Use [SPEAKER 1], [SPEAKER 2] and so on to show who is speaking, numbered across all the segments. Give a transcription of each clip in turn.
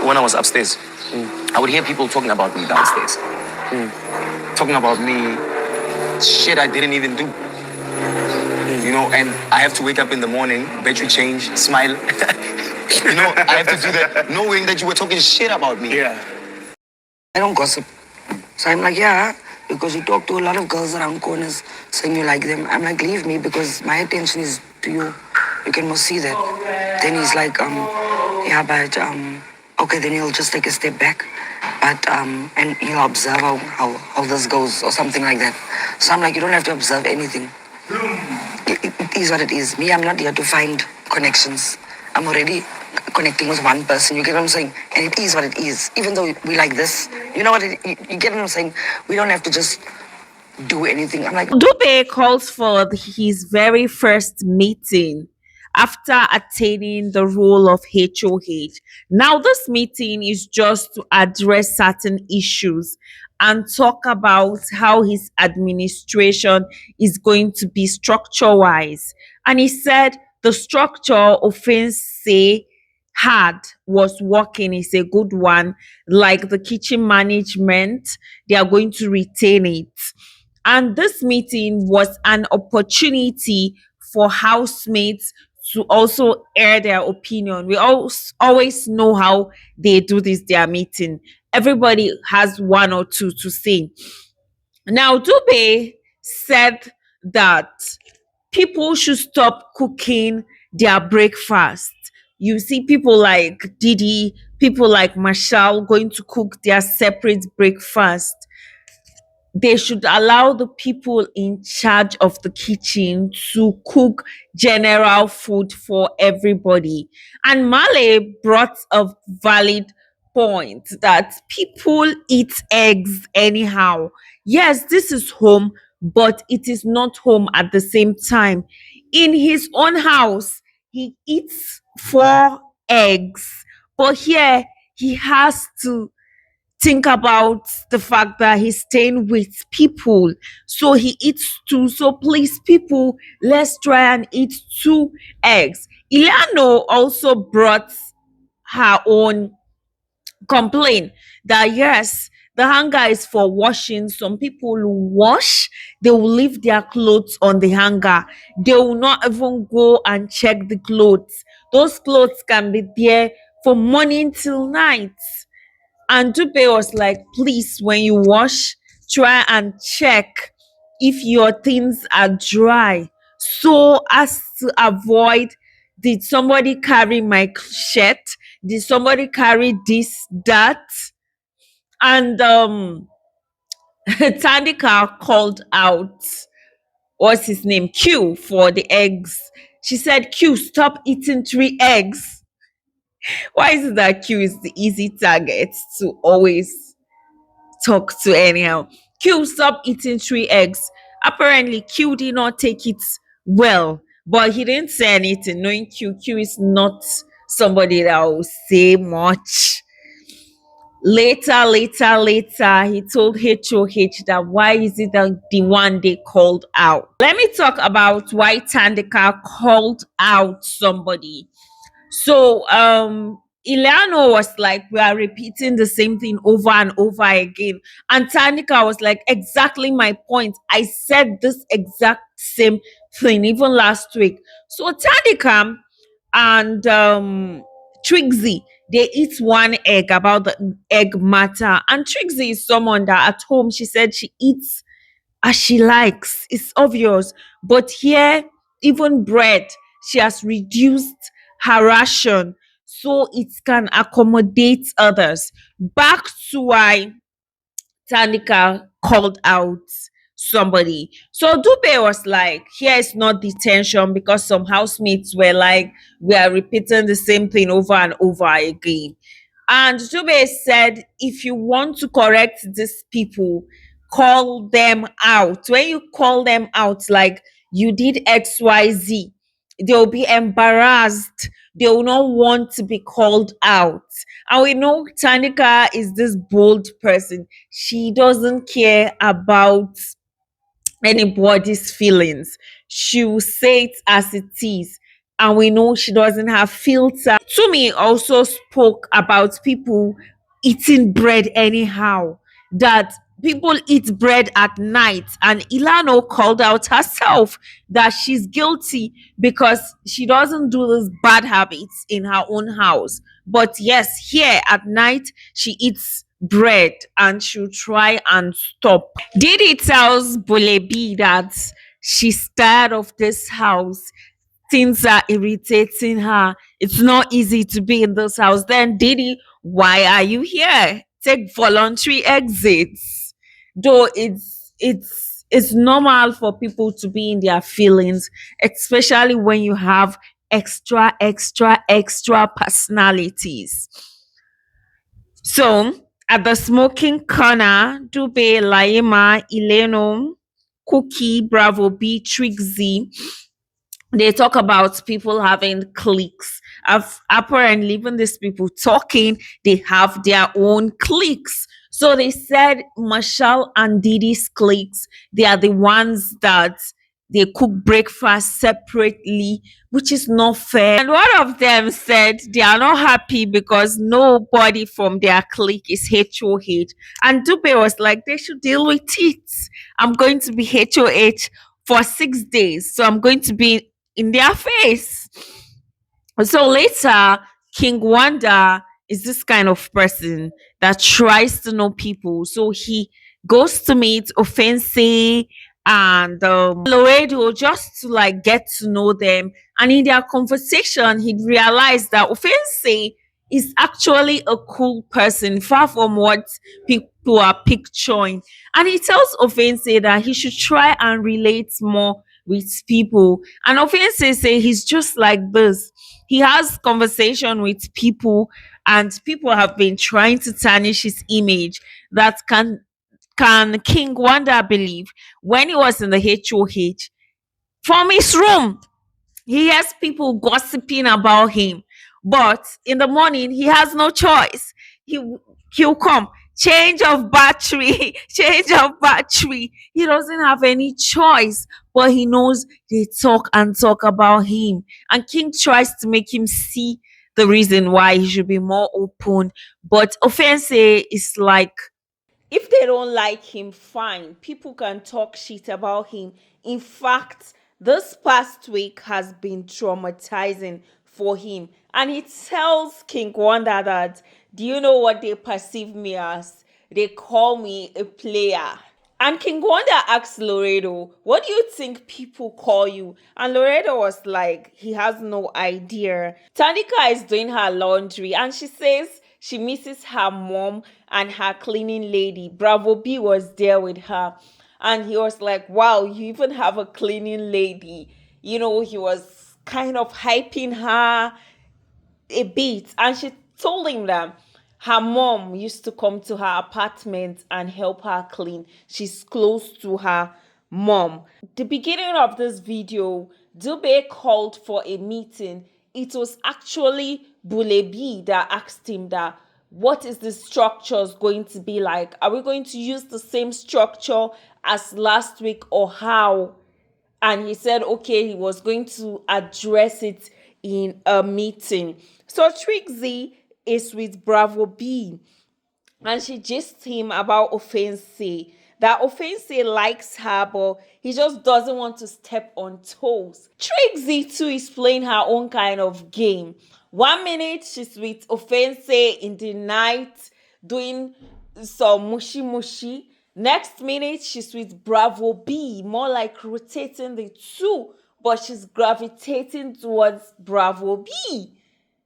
[SPEAKER 1] when I was upstairs, I would hear people talking about me downstairs. Talking about me, shit I didn't even do. You know, and I have to wake up in the morning, battery change, smile. You know, I have to do that knowing that you were talking shit about me.
[SPEAKER 2] Yeah.
[SPEAKER 3] I don't gossip. So I'm like, yeah, because you talk to a lot of girls around corners saying you like them. I'm like, leave me because my attention is to you. You can most see that. Then he's like, yeah, but, okay, then he'll just take a step back. But, and he'll observe how this goes or something like that. So I'm like, you don't have to observe anything. It is what it is. Me, I'm not here to find connections. I'm already connecting with one person. You get what I'm saying? And it is what it is. Even though we like this, you know what? You get what I'm saying? We don't have to just do anything. I'm like,
[SPEAKER 4] Dube calls for his very first meeting after attaining the role of HOH. Now, this meeting is just to address certain issues and talk about how his administration is going to be structure wise. And he said the structure Offentse had was working is a good one, like the kitchen management, they are going to retain it. And this meeting was an opportunity for housemates to also air their opinion. We always know how they do this, their meeting. Everybody has one or two to say. Now, Dube said that people should stop cooking their breakfast. You see people like Didi, people like Mashel going to cook their separate breakfast. They should allow the people in charge of the kitchen to cook general food for everybody. And Male brought a valid point that people eat eggs anyhow. Yes, this is home, but it is not home at the same time. In his own house, he eats 4 eggs, but here he has to think about the fact that he's staying with people. So he eats 2. So please, people, let's try and eat 2 eggs. Llano also brought her own complaint that yes, the hanger is for washing. Some people will wash, they will leave their clothes on the hanger. They will not even go and check the clothes. Those clothes can be there from morning till night. And Dupe was like, please, when you wash, try and check if your things are dry so as to avoid, did somebody carry my shirt? Did somebody carry this, that? And Thandeka called out, what's his name? Q for the eggs. She said, Q, stop eating 3 eggs. Why is it that Q is the easy target to always talk to anyhow? Q, stop eating 3 eggs. Apparently, Q did not take it well, but he didn't say anything. Knowing Q is not somebody that will say much. Later, he told HOH that why is it that the one they called out? Let me talk about why Thandeka called out somebody. So Llano was like, we are repeating the same thing over and over again. And Thandeka was like, exactly my point. I said this exact same thing even last week. So Thandeka and Trixie, they eat 1 egg about the egg matter. And Trixie is someone that at home she said she eats as she likes. It's obvious. But here, even bread, she has reduced her ration so it can accommodate others. Back to why Thandeka called out somebody. So Dube was like, here is not detention because some housemates were like, we are repeating the same thing over and over again. And Dube said, if you want to correct these people, call them out. When you call them out, like you did XYZ, they'll be embarrassed. They will not want to be called out. And we know Thandeka is this bold person. She doesn't care about anybody's feelings. She will say it as it is. and we know she doesn't have filter. Tumi also spoke about people eating bread anyhow, that people eat bread at night, and Llano called out herself that she's guilty because she doesn't do these bad habits in her own house. But yes, here at night she eats bread and she'll try and stop. Didi tells Bulebi that she's tired of this house. Things are irritating her. It's not easy to be in this house. Then Didi, why are you here? Take voluntary exits. Though it's normal for people to be in their feelings, especially when you have extra personalities. So at the smoking corner, Dube, Laima, Ileno, Cookie, Bravo B, Trixie, they talk about people having cliques. Apparently, even these people talking, they have their own cliques. So they said Mashel and Didi's cliques, they are the ones that they cook breakfast separately, which is not fair. And one of them said they are not happy because nobody from their clique is HOH. And Dube was like, they should deal with it. I'm going to be HOH for 6 days. So I'm going to be in their face. So later, King Wanda is this kind of person that tries to know people. So he goes to meet Offense and Lawerdo just to like get to know them. And in their conversation, he realized that Offense is actually a cool person, far from what people are picturing. And he tells Offense that he should try and relate more with people. And Offense say he's just like this. He has conversation with people, and people have been trying to tarnish his image. That can King Wanda believe when he was in the HOH from his room? He has people gossiping about him, but in the morning he has no choice. He he'll come. Change of battery, change of battery. He doesn't have any choice, but he knows they talk and talk about him. And King tries to make him see the reason why he should be more open. But Offense is like, if they don't like him, fine. People can talk shit about him. In fact, this past week has been traumatizing for him. And he tells King Wanda that, do you know what they perceive me as? They call me a player. And King Wanda asked Lawerdo, what do you think people call you? And Lawerdo was like, he has no idea. Thandeka is doing her laundry and she says she misses her mom and her cleaning lady. Bravo B was there with her. And he was like, wow, you even have a cleaning lady. You know, he was kind of hyping her a bit, and she told him that her mom used to come to her apartment and help her clean. She's close to her mom. The beginning of this video, Dube called for a meeting. It was actually Bulebi that asked him that, what is the structures going to be like? Are we going to use the same structure as last week or how? And he said, okay, he was going to address it in a meeting. So Trixie is with Bravo B, and she just him about Offense. That Offense likes her, but he just doesn't want to step on toes. Trixie too is playing her own kind of game. 1 minute she's with Offense in the night doing some mushy mushy. Next minute she's with Bravo B, more like rotating the two, but she's gravitating towards Bravo B.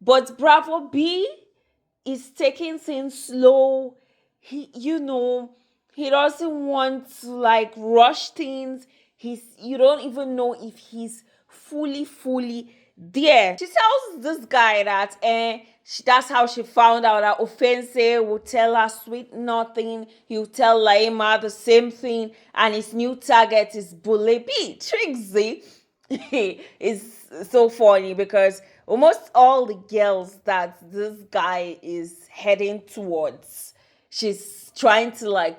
[SPEAKER 4] But Bravo B is taking things slow. He doesn't want to like rush things. You don't even know if he's fully there. She tells this guy that that's how she found out that Offense will tell her sweet nothing. He'll tell Laima the same thing, and his new target is Bulebi. Trixie is so funny because almost all the girls that this guy is heading towards, she's trying to like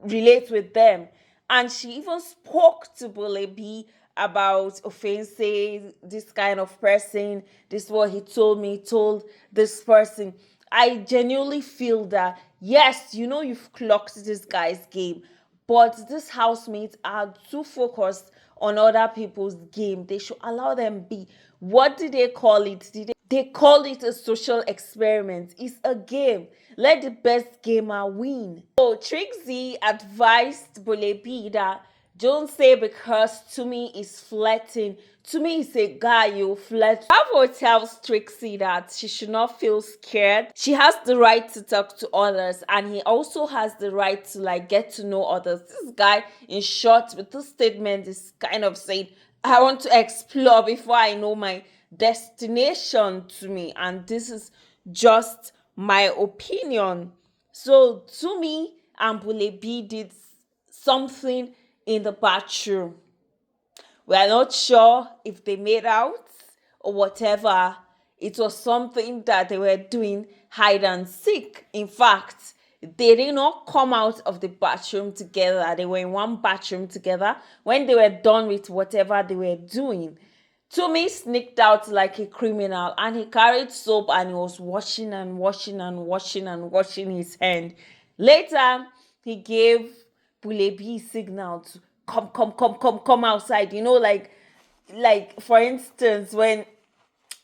[SPEAKER 4] relate with them. And she even spoke to Bulebi about Offentse, this kind of person, this is what he told me, told this person. I genuinely feel that, yes, you know, you've clocked this guy's game, but these housemates are too focused on other people's game. They should allow them be. What did they call it? They call it a social experiment. It's a game. Let the best gamer win. So Trixie advised Bulebi that don't say because Tumi is flirting. Tumi is a guy you flirt. Bravo tells Trixie that she should not feel scared. She has the right to talk to others, and he also has the right to like get to know others. This guy, in short, with this statement is kind of saying, I want to explore before I know my destination to me, and this is just my opinion. So Tumi and Bulebi did something in the bathroom. We are not sure if they made out or whatever. It was something that they were doing hide and seek. In fact, they did not come out of the bathroom together. They were in one bathroom together. When they were done with whatever they were doing, Tumi sneaked out like a criminal, and he carried soap and he was washing and washing and washing and washing his hand. Later, he gave Bulebi signal to come outside. You know, like for instance, when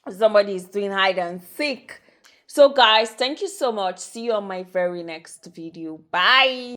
[SPEAKER 4] somebody is doing hide and seek. So guys, thank you so much. See you on my very next video. Bye.